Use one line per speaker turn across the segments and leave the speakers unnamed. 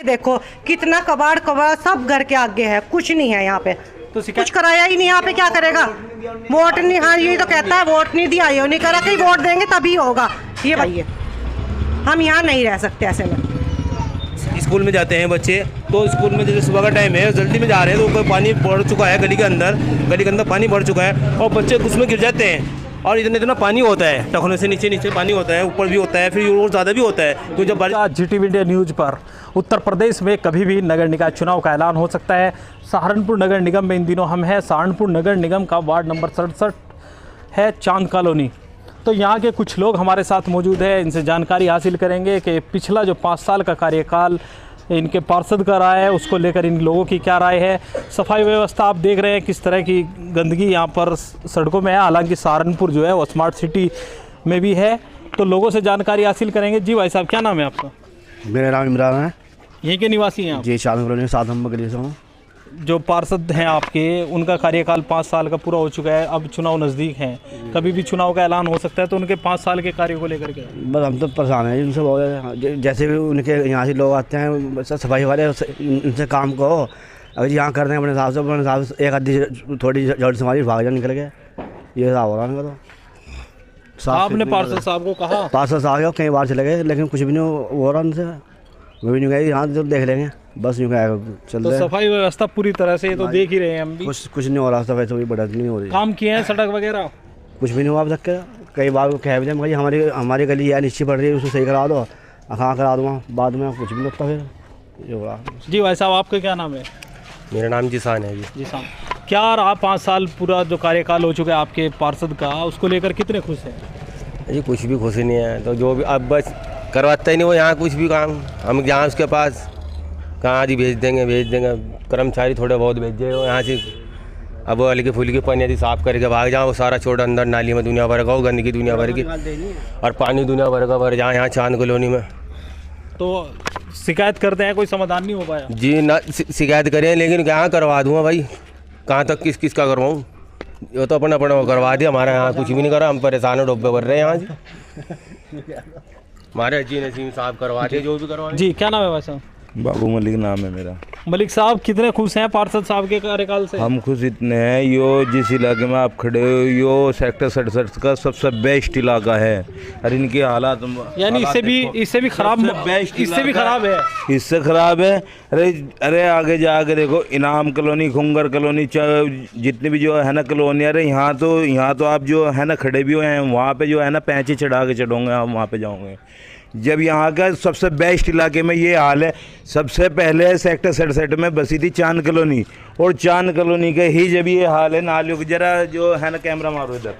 देखो कितना कबाड़ कबाड़ सब घर के आगे है, कुछ नहीं है यहाँ पे, तो कुछ कराया ही नहीं। यहाँ पे क्या करेगा? वोट नहीं, हाँ ये तो कहता है वोट नहीं दिया, ये नहीं करा, कहीं वोट देंगे तभी होगा। ये बताइए, हम यहाँ नहीं रह सकते ऐसे में।
स्कूल में जाते हैं बच्चे, तो स्कूल में जैसे सुबह का टाइम है, जल्दी में जा रहे हैं, तो ऊपर पानी बढ़ चुका है, गली के अंदर पानी बढ़ चुका है और बच्चे उसमें गिर जाते हैं। और इतना पानी होता है, टखनों से नीचे पानी होता है, ऊपर भी होता है, फिर और ज़्यादा भी होता है। तो जब
GTV इंडिया न्यूज़ पर उत्तर प्रदेश में कभी भी नगर निकाय चुनाव का ऐलान हो सकता है। सहारनपुर नगर निगम में इन दिनों हम हैं। सहारनपुर नगर निगम का वार्ड नंबर 67 है, चांद कॉलोनी। तो यहाँ के कुछ लोग हमारे साथ मौजूद है, इनसे जानकारी हासिल करेंगे कि पिछला जो 5 साल का कार्यकाल इनके पार्षद का रहा है, उसको लेकर इन लोगों की क्या राय है। सफाई व्यवस्था आप देख रहे हैं किस तरह की गंदगी यहाँ पर सड़कों में है। हालांकि सहारनपुर जो है वो स्मार्ट सिटी में भी है, तो लोगों से जानकारी हासिल करेंगे। जी भाई साहब, क्या नाम है आपका?
मेरा नाम इमरान है।
यहीं के निवासी हैं आप?
जी, चांद कॉलोनी 7 नंबर गली से हूँ।
जो पार्षद हैं आपके, उनका कार्यकाल 5 साल का पूरा हो चुका है, अब चुनाव नज़दीक हैं, कभी भी चुनाव का ऐलान हो सकता है, तो उनके 5 साल के कार्य को लेकर के
बस हम तो परेशान हैं उनसे बहुत। जैसे भी उनके यहाँ से लोग आते हैं सफाई वाले, उनसे काम कहो। अगर यहाँ कर रहे हैं अपने हिसाब से एक आधी थोड़ी जड़ से हमारी भाग जा निकल गए, ये हिसाब हो रहा है उनका। तो
आपने पार्षद साहब को कहा?
पार्षद साहब कई बार चले गए, लेकिन कुछ भी नहीं हो रहा उनसे। वो भी नहीं गए, यहाँ तो देख लेंगे, बस यूँ क्या चल रहा है।
तो सफाई व्यवस्था पूरी तरह से ये तो देख ही रहे हैं हम भी।
कुछ नहीं हो रहा, सफाई तो बढ़त नहीं हो रही।
काम किए हैं सड़क वगैरह?
कुछ भी नहीं हुआ अब तक। कई बार कह भी भाई हमारी गली यार नीचे पड़ रही है, उसको सही करा दो, हाँ करा दूँगा, बाद में कुछ भी नहीं होता फिर ये हो रहा।
जी भाई साहब, आपका क्या नाम है?
मेरा नाम जिसान है जी।
जिसान, क्या रहा 5 साल पूरा जो कार्यकाल हो चुका है आपके पार्षद का, उसको लेकर कितने खुश हैं?
जी कुछ भी खुशी नहीं है, तो जो भी अब बस करवाता ही नहीं वो यहाँ कुछ भी काम। हम जहाँ उसके पास कहाँ जी भेज देंगे कर्मचारी थोड़े बहुत भेजे हो यहाँ से। अब वो हल्की फुल्की पानी यदि साफ़ करके भाग जाओ, वो सारा छोड़ अंदर नाली में दुनिया भर का हो, गंदगी दुनिया भर की, और पानी दुनिया भर का भर जाए यहाँ चांद कॉलोनी में।
तो शिकायत करते हैं, कोई समाधान नहीं हो पाया?
जी ना, शिकायत करें, लेकिन कहाँ करवा दूँगा भाई, कहाँ तक किस का करवाऊँ? ये तो अपना करवा दिया, हमारा यहाँ कुछ भी नहीं करा, हम परेशान हो, डब्बे भर रहे हैं यहाँ जी। हमारे जी नसीम साहब करवा दिए जो भी करवा।
जी, क्या नाम है वैसा?
बाबू मलिक नाम है मेरा।
मलिक साहब, कितने खुश हैं पार्षद साहब के कार्यकाल से?
हम खुश इतने हैं, यो जिस इलाके में आप खड़े हो, यो सेक्टर 67 का सबसे बेस्ट इलाका है। और इनके हालात
यानी इससे भी खराब है?
इससे ख़राब है। अरे आगे जाके देखो, इनाम कॉलोनी, खुंगर कॉलोनी, जितनी भी जो है ना कॉलोनी, अरे यहाँ तो आप जो है ना खड़े भी हुए हैं, वहाँ पे जो है ना पैंचे चढ़ा के चढ़ोगे आप, वहाँ पे जाओगे। जब यहाँ का सबसे बेस्ट इलाके में ये हाल है। सबसे पहले सेक्टर 67 में बसी थी चांद कॉलोनी, और चांद कॉलोनी के ही जब ये हाल है, नालियों की जरा जो है ना कैमरा मारो इधर,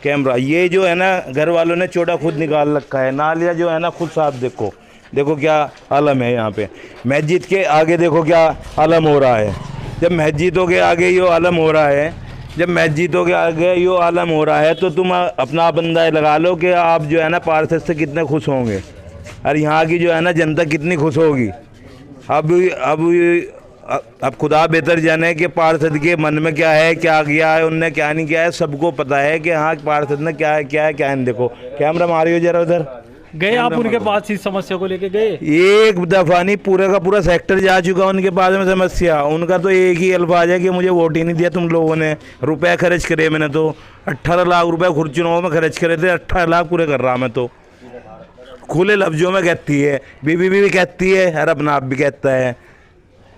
कैमरा, ये जो है ना घर वालों ने चोटा खुद निकाल रखा है। नालियाँ जो है ना खुद साफ देखो क्या आलम है यहाँ पे। मस्जिद के आगे देखो क्या आलम हो रहा है। जब मस्जिदों के आगे यो आलम हो रहा है, तो तुम अपना बंदा लगा लो कि आप जो है ना पार्षद से कितने खुश होंगे, और यहाँ की जो है ना जनता कितनी खुश होगी। अब खुदा बेहतर जाने कि पार्षद के मन में क्या है, क्या किया है उनने, क्या नहीं किया है, सबको पता है कि हाँ पार्षद ने क्या है क्या नहीं। देखो कैमरा मारियो जरा उधर।
गए आप उनके पास इस समस्या को लेके? गए
एक दफ़ा नहीं, पूरा का पूरा सेक्टर जा चुका उनके पास में समस्या। उनका तो एक ही अल्फाज है कि मुझे वोट ही नहीं दिया तुम लोगों ने। रुपए खर्च करे मैंने, तो 18 लाख रुपए खुद चुनाव में खर्च करे थे, 18 लाख पूरे कर रहा मैं। तो खुले लफ्जों में कहती है, बीबी भी कहती है, और अपना आप भी कहता है।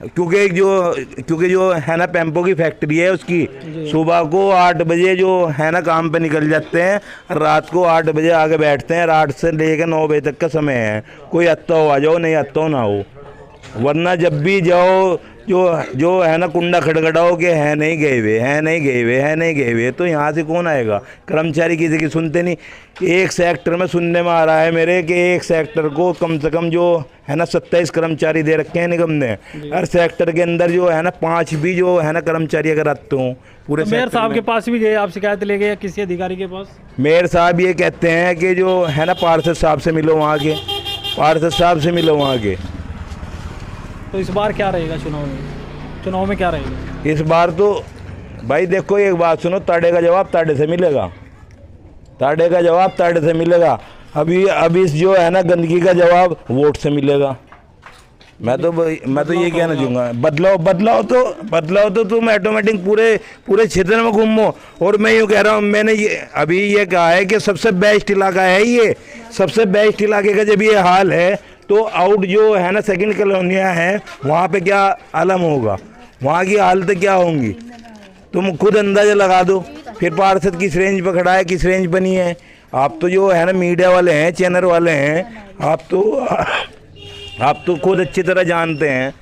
क्योंकि जो है ना पैम्पो की फैक्ट्री है, उसकी सुबह को 8 बजे जो है ना काम पे निकल जाते हैं, रात को 8 बजे आके बैठते हैं। 8 से लेकर 9 बजे तक का समय है। कोई आता हो आ जाओ, नहीं आता हो ना हो, वरना जब भी जाओ जो है ना कुंडा खड़खड़ाओ कि है नहीं गए हुए, तो यहाँ से कौन आएगा? कर्मचारी किसी की सुनते नहीं। एक सेक्टर में सुनने में आ रहा है मेरे कि एक सेक्टर को कम से कम जो है ना 27 कर्मचारी दे रखे हैं निगम ने। हर सेक्टर के अंदर जो है ना 5 भी जो है ना कर्मचारी अगर आते हों पूरे।
तो मेयर साहब के पास भी गए आप शिकायत ले गए, किसी अधिकारी के पास?
मेयर साहब ये कहते हैं कि जो है ना पार्षद साहब से मिलो वहाँ के,
तो इस बार क्या रहेगा चुनाव में क्या रहेगा
इस बार? तो भाई देखो एक बात सुनो, ताड़े का जवाब ताड़े से मिलेगा। अभी इस जो है ना गंदगी का जवाब वोट से मिलेगा। मैं तो ये कहना चाहूँगा, बदलाव तो तुम ऑटोमेटिक पूरे क्षेत्र में घूमो। और मैं यूँ कह रहा हूँ, मैंने अभी ये कहा है कि सबसे बेस्ट इलाका है ये, सबसे बेस्ट इलाके का जब ये हाल है तो आउट जो है ना सेकंड कॉलोनियाँ हैं वहाँ पे क्या आलम होगा, वहाँ की हालतें क्या होंगी, तुम खुद अंदाज़ा लगा दो। फिर पार्षद किस रेंज पर खड़ा है, किस रेंज पर नहीं है। आप तो जो है ना मीडिया वाले हैं, चैनल वाले हैं, आप तो खुद अच्छी तरह जानते हैं।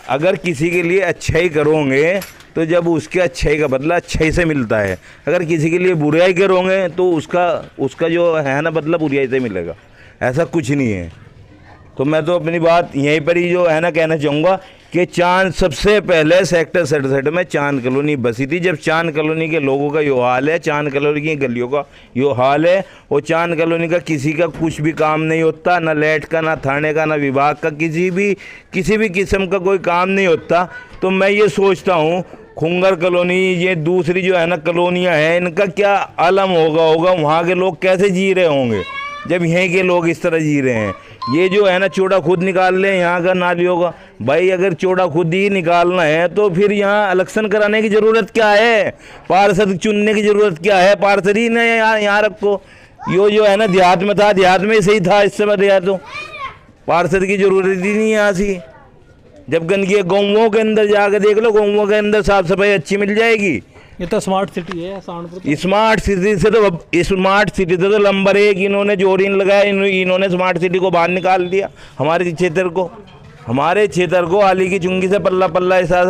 अगर किसी के लिए अच्छाई करोगे तो जब उसके अच्छाई का बदला अच्छाई से मिलता है, अगर किसी के लिए बुराई करोगे तो उसका जो है ना बदला बुराई से मिलेगा, ऐसा कुछ नहीं है। तो मैं तो अपनी बात यहीं पर ही जो है ना कहना चाहूँगा कि चांद सबसे पहले सेक्टर 67 में चांद कॉलोनी बसी थी। जब चांद कॉलोनी के लोगों का यो हाल है, चांद कॉलोनी की गलियों का यो हाल है, और चांद कॉलोनी का किसी का कुछ भी काम नहीं होता, ना लाइट का, ना थाने का, ना विभाग का, किसी भी किस्म का कोई काम नहीं होता। तो मैं ये सोचता हूँ खुंगर कॉलोनी, ये दूसरी जो है ना कॉलोनियाँ हैं, इनका क्या आलम होगा, वहाँ के लोग कैसे जी रहे होंगे जब यहीं के लोग इस तरह जी रहे हैं। ये जो है ना चौड़ा खुद निकाल लें यहाँ का नालियों का, भाई अगर चौड़ा खुद ही निकालना है तो फिर यहाँ इलेक्शन कराने की ज़रूरत क्या है, पार्षद चुनने की ज़रूरत क्या है, पार्षद ही ने यहाँ रखो। यो जो है ना देहात में था, देहात में सही था, इस समय देहात तो पार्षद की ज़रूरत ही नहीं यहाँ सी। जब गंदगी गाँवों के अंदर जाकर देख लो, गाँवों के अंदर साफ सफाई अच्छी मिल जाएगी।
ये तो स्मार्ट सिटी है सहारनपुर।
स्मार्ट सिटी से तो नंबर 1 इन्होंने जोड़ीन लगाया, इन्होंने स्मार्ट सिटी को बाहर निकाल दिया। हमारे क्षेत्र को आली की चुंगी से पल्ला ऐसा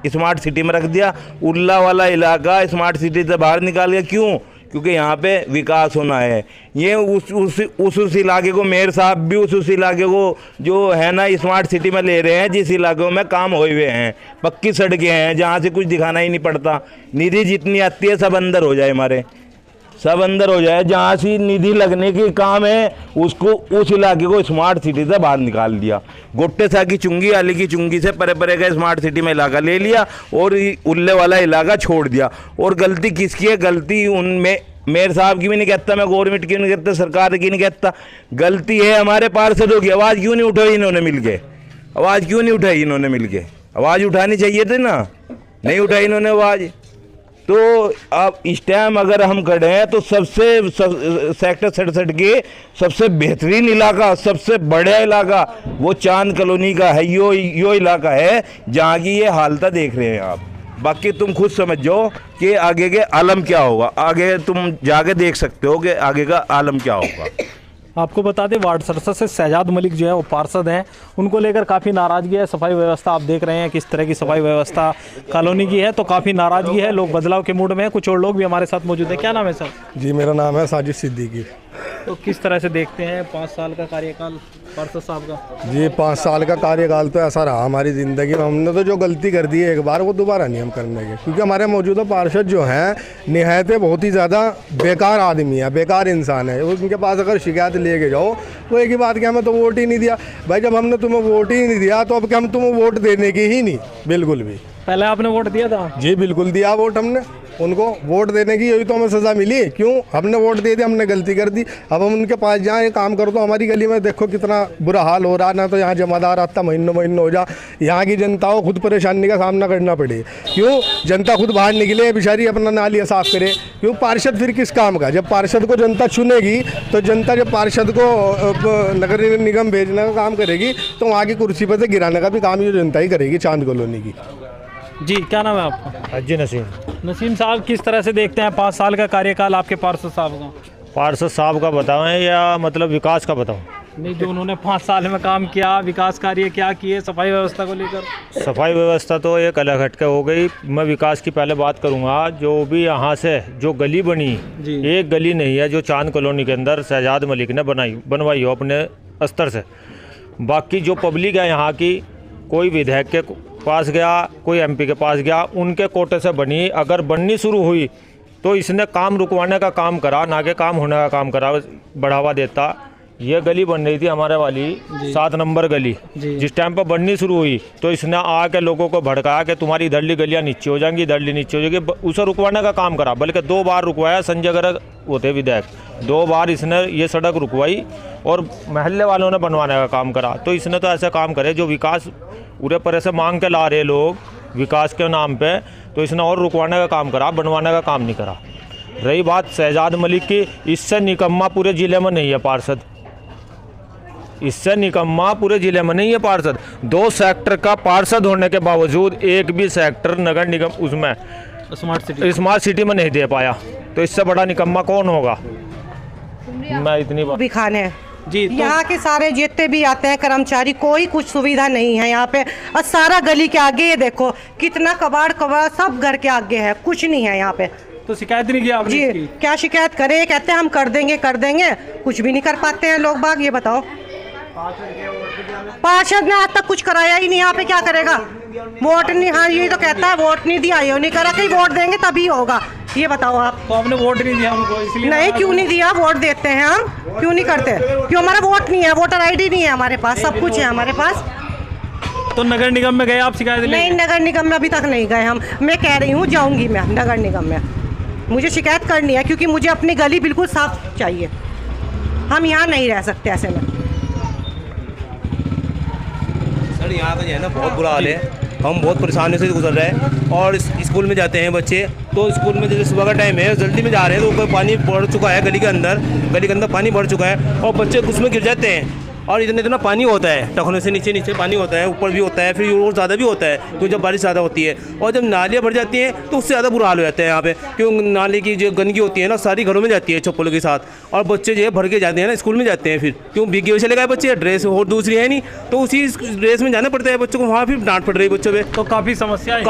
स्मार्ट सिटी में रख दिया। उल्ला वाला इलाका स्मार्ट सिटी से बाहर निकाल गया। क्यों? क्योंकि यहाँ पे विकास होना है। ये उस इलाके को मेयर साहब भी उस इलाके को जो है ना स्मार्ट सिटी में ले रहे हैं, जिस इलाकों में काम हुए हुए हैं, पक्की सड़कें हैं, जहाँ से कुछ दिखाना ही नहीं पड़ता। निधि जितनी आती है सब अंदर हो जाए, हमारे सब अंदर हो जाए। जहाँ से निधि लगने की काम है उसको, उस इलाके को स्मार्ट सिटी से बाहर निकाल दिया। गोट्टे सा की चुंगी, आली की चुंगी से परे का स्मार्ट सिटी में इलाका ले लिया और उल्ले वाला इलाका छोड़ दिया। और गलती किसकी है? गलती उनमें मेयर साहब की भी नहीं कहता, मैं गवर्नमेंट की नहीं कहता, सरकार की नहीं कहता, गलती है हमारे पार्षदों की। आवाज़ क्यों नहीं उठाई इन्होंने मिलके? आवाज़ क्यों नहीं उठाई इन्होंने मिलके? आवाज़ उठानी चाहिए थी ना, नहीं उठाई इन्होंने आवाज़। तो अब इस टाइम अगर हम खड़े हैं तो सेक्टर 67 के सबसे बेहतरीन इलाका, सबसे बड़ा इलाका वो चांद कॉलोनी का है। यो इलाका है जहाँ की ये हालत देख रहे हैं आप। बाकी तुम खुद समझ जाओ कि आगे के आलम क्या होगा, आगे तुम जाके देख सकते हो कि आगे का आलम क्या होगा।
आपको बता दें वार्ड सदस्य से शहजाद मलिक जो है वो पार्षद हैं, उनको लेकर काफ़ी नाराज़गी है। सफाई व्यवस्था आप देख रहे हैं किस तरह की सफाई व्यवस्था कॉलोनी की है, तो काफ़ी नाराज़गी है, लोग बदलाव के मूड में हैं। कुछ और लोग भी हमारे साथ मौजूद हैं। क्या नाम है सर?
जी मेरा नाम है साजिद सिद्दीकी।
तो किस तरह से देखते हैं 5 साल का कार्यकाल पार्षद साहब का?
जी 5 साल का कार्यकाल तो ऐसा रहा हमारी ज़िंदगी में, हमने तो जो गलती कर दी है एक बार वो दोबारा नहीं हम करने के, क्योंकि हमारे मौजूदा पार्षद जो हैं निहायत बहुत ही ज़्यादा बेकार आदमी है, बेकार इंसान है। उनके पास अगर शिकायत लेके जाओ तो एक ही बात कि हमें तो वोट ही नहीं दिया। भाई जब हमने तुम्हें वोट ही नहीं दिया तो अब क्या हम तुम्हें वोट देने की ही नहीं, बिल्कुल भी।
पहले आपने वोट दिया था?
जी बिल्कुल दिया वोट हमने, उनको वोट देने की यही तो हमें सज़ा मिली। क्यों? हमने वोट दे दिया, हमने गलती कर दी। अब हम उनके पास जाएँ काम करो तो हमारी गली में देखो कितना बुरा हाल हो रहा है ना, तो यहाँ जमादार आता महीनों हो जा, यहाँ की जनता को खुद परेशानी का सामना करना पड़े। क्यों? जनता खुद बाहर निकले बेचारी अपना नालियाँ साफ़ करे। क्यों? पार्षद फिर किस काम का? जब पार्षद को जनता चुनेगी तो जनता जब पार्षद को नगर निगम भेजने का काम करेगी तो वहाँ की कुर्सी पर से गिराने का भी काम ये जनता ही करेगी चांद कॉलोनी की।
जी क्या नाम है आपका?
जी
नसीम साहब, किस तरह से देखते हैं 5 साल का कार्यकाल आपके पार्षद साहब का?
पार्षद साहब का बताएं या मतलब विकास का बताऊं?
नहीं, जो उन्होंने 5 साल में काम किया, विकास कार्य क्या किए सफाई व्यवस्था को लेकर?
सफाई व्यवस्था तो एक अलग हटके हो गई। मैं विकास की पहले बात करूंगा। जो भी यहाँ से जो गली बनी, एक गली नहीं है जो चांद कॉलोनी के अंदर शहजाद मलिक ने बनवाई हो अपने स्तर से। बाकी जो पब्लिक है यहाँ की, कोई विधायक के पास गया, कोई एमपी के पास गया, उनके कोटे से बनी। अगर बननी शुरू हुई तो इसने काम रुकवाने का काम करा, ना कि काम होने का काम करा, बढ़ावा देता। ये गली बन रही थी हमारे वाली 7 नंबर गली, जिस टाइम पर बननी शुरू हुई तो इसने आके लोगों को भड़काया कि तुम्हारी इधरली गलियाँ नीचे हो जाएंगी, इधरली नीचे हो जाएगी। उसे रुकवाने का काम करा, बल्कि 2 बार रुकवाया। संजय गर्ग होते विधायक, 2 बार इसने ये सड़क रुकवाई और महल्ले वालों ने बनवाने का काम करा। तो इसने तो ऐसा काम करे जो विकास पूरे पर से मांग के ला रहे लोग विकास के नाम पे, तो इसने और रुकवाने का काम करा, बनवाने का काम नहीं करा। रही बात शहजाद मलिक की, इससे निकम्मा पूरे ज़िले में नहीं है पार्षद, इससे निकम्मा पूरे ज़िले में नहीं है पार्षद। 2 सेक्टर का पार्षद होने के बावजूद एक भी सेक्टर नगर निगम उसमें स्मार्ट सिटी में नहीं दे पाया, तो इससे बड़ा निकम्मा कौन होगा। मैं इतनी
भी खाने
जी तो
यहाँ के सारे जितने भी आते हैं कर्मचारी, कोई कुछ सुविधा नहीं है यहाँ पे। और सारा गली के आगे ये देखो कितना कबाड़ सब घर के आगे है, कुछ नहीं है यहाँ पे।
तो शिकायत नहीं किया आपने
जी
इसकी?
क्या शिकायत करें, कहते हैं हम कर देंगे, कुछ भी नहीं कर पाते हैं लोग बाग। ये बताओ, पार्षद ने आज तक कुछ कराया ही नहीं, यहाँ पे क्या करेगा। वोट नहीं, हाँ यही तो कहता है वोट नहीं दिया, ये नहीं करा, कहीं वोट देंगे तभी होगा। ये बताओ आप।
तो आपने वोट नहीं दिया हमको, इसलिए
नहीं, क्यों नहीं दिया, वोट देते हैं हम, क्यों नहीं करते, क्यों हमारा वोट नहीं है, वोटर आईडी नहीं है हमारे पास, सब कुछ है हमारे पास।
तो नगर निगम में गए आप शिकायत
नहीं, नगर निगम में अभी तक नहीं गए हम। मैं कह रही हूँ जाऊंगी मैं नगर निगम में, मुझे शिकायत करनी है क्योंकि मुझे अपनी गली बिल्कुल साफ चाहिए। हम यहाँ नहीं रह सकते ऐसे में।
सर यहाँ का जो है ना बहुत बुरा हाल है, हम बहुत परेशानी से गुजर रहे हैं। और स्कूल में जाते हैं बच्चे, तो स्कूल में जैसे सुबह का टाइम है, जल्दी में जा रहे हैं तो ऊपर पानी बढ़ चुका है, गली के अंदर पानी बढ़ चुका है और बच्चे उसमें गिर जाते हैं। और इतना पानी होता है, टखनों से नीचे पानी होता है, ऊपर भी होता है, फिर और ज़्यादा भी होता है तो जब बारिश ज़्यादा होती है। और जब नालियाँ भर जाती हैं तो उससे ज़्यादा बुरा हाल हो जाता है यहाँ पे, क्यों नाले की जो गंदगी होती है ना सारी घरों में जाती है चप्पलों के साथ, और बच्चे जो है भर के जाते हैं ना स्कूल में जाते हैं, फिर क्यों भीगे हुए चले गए बच्चे, ड्रेस और दूसरी है नहीं, तो उसी ड्रेस में जाना पड़ता है बच्चों को, वहाँ फिर डांट पड़ रही है बच्चों पर।
तो काफ़ी समस्या है।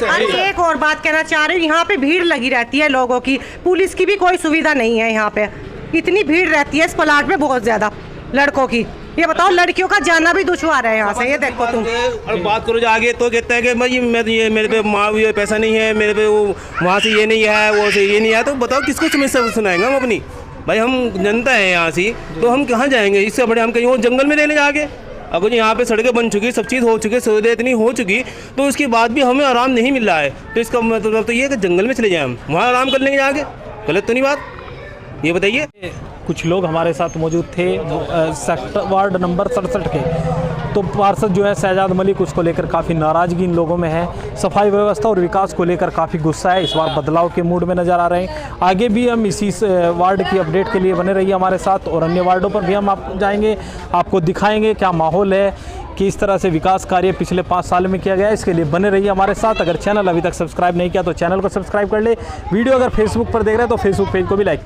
अरे एक और बात कहना चाह रही हूँ, यहाँ पे भीड़ लगी रहती है लोगों की, पुलिस की भी कोई सुविधा नहीं है यहाँ पे, इतनी भीड़ रहती है इस प्लाट में बहुत ज़्यादा लड़कों की। ये बताओ, लड़कियों का जाना भी दुश्वार है यहाँ से। ये देखो तुम,
और बात करो जो आगे तो कहता है कि भाई ये मेरे पे ये पैसा नहीं है, मेरे पे वो वहाँ से ये नहीं है, वो से ये नहीं है, तो बताओ किसको समस्या सुनाएंगे हम अपनी। भाई हम जनता है यहाँ से, तो हम कहाँ जाएंगे, इससे बड़े हम कहीं और जंगल में रहने जाके। अगर यहाँ पे सड़कें बन चुकी, सब चीज़ हो चुकी, सुविधा इतनी हो चुकी, तो उसके बाद भी हमें आराम नहीं मिल रहा है, तो इसका मतलब तो ये है कि जंगल में चले जाएँ हम, वहाँ आराम कर लेंगे जाके। गलत तो नहीं बात, ये बताइए।
कुछ लोग हमारे साथ मौजूद थे सेक्टर वार्ड नंबर 67 के, तो पार्षद जो है शहजाद मलिक, उसको लेकर काफ़ी नाराज़गी इन लोगों में है। सफाई व्यवस्था और विकास को लेकर काफ़ी गुस्सा है, इस बार बदलाव के मूड में नज़र आ रहे हैं। आगे भी हम इसी वार्ड की अपडेट के लिए बने रहिए हमारे साथ, और अन्य वार्डों पर भी हम आप जाएंगे, आपको दिखाएंगे क्या माहौल है, किस तरह से विकास कार्य पिछले 5 साल में किया गया है। इसके लिए बने रहिए हमारे साथ। अगर चैनल अभी तक सब्सक्राइब नहीं किया तो चैनल को सब्सक्राइब कर ले। वीडियो अगर फेसबुक पर देख रहे हैं तो फेसबुक पेज को भी लाइक